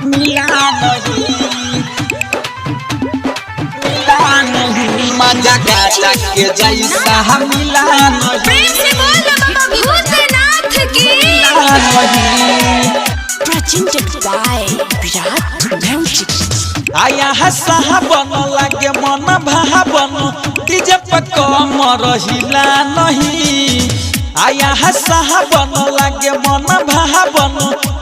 मिला नहीं मजा गाजा के जैसा मिला नहीं। प्रेम से बोल बाबा भूतनाथ की। Presented by Virat Music. आया है साहबन लागे मन भावन डीजे पे कमर हिला नहीं। आया है साहबन लागे मन भावन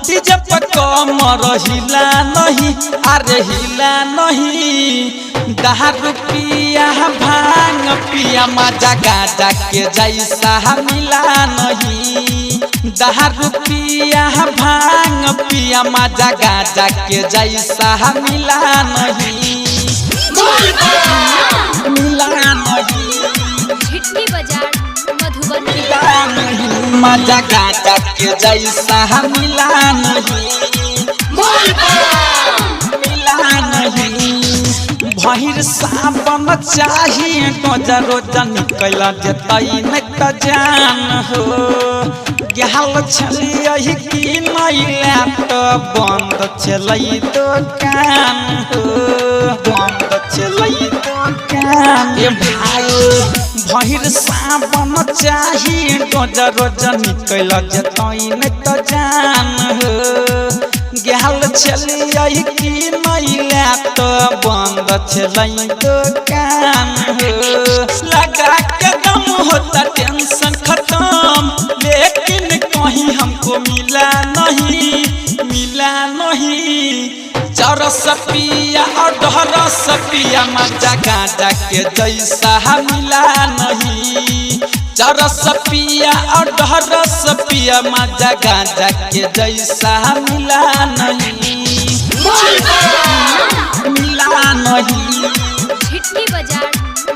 डीजे पे कमर हिला नहीं। अरे हिला नहीं दारू पिया भांग पिया मजा गाजा के जैसा मिला नहीं। दारू पिया भांग पिया मजा गाजा के जैसा मिला नहीं। मिला नहीं झिटकी बाजार मधुबनी। मिला नहीं मजा गाजा के जैसा मिला नहीं। मिला नहीं भहिर सावन चाहिए रोजा रोजा निकल जतई न त जान हो। गहल छलिए कि नैला तो बंद चलई दुकान हो। बंद चलई दुकान ए भाई भहिर सावन चाहिए रोजा रोजा निकल जतई न त जान हो। गहल छलिए कि नैला तो बंद चलई दुकान हो। लगा के दम होता टेंशन खत्म लेकिन कहीं हमको मिला नहीं। मिला नहीं चरस पिया और ढरस पिया मजा गाजा के जैसा मिला नहीं। चरस पिया और ढरस पिया मजा गाजा के जैसा मिला नहीं। मिला नहीं झिटकी बाजार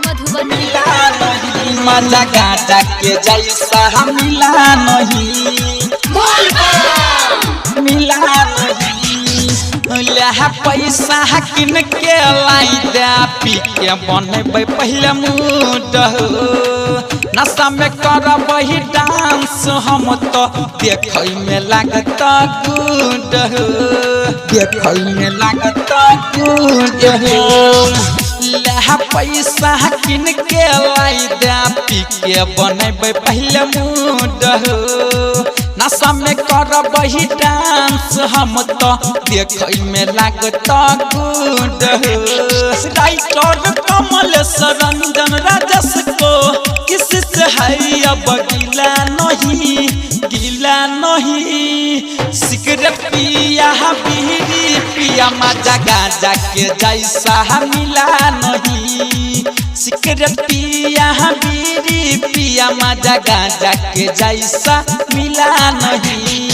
मधुबनी। मिला नहीं मजा गाजा के जैसा मिला नहीं। मिला नहीं लहा पैसा किन के लाई दे पी के बने पहले मूड हो। नशा में करब ही डांस हम तो देख में लागत गुड हो। देख में लागत गुड हो। लहा पैसा किन के लाई दे पी के बने पहले मूड हो। नशा में करब ही डांस हम तो देख में लागत गुड हो। राइटर कमलेश रंजन राजस को किसी से है अब गिला नहीं। गिला नहीं सिगरेट पिया बीड़ी पिया मजा गाजा के जैसा मिला नहीं। सिगरेट पिया बीड़ी पिया मजा गाजा के जैसा मिला नहीं।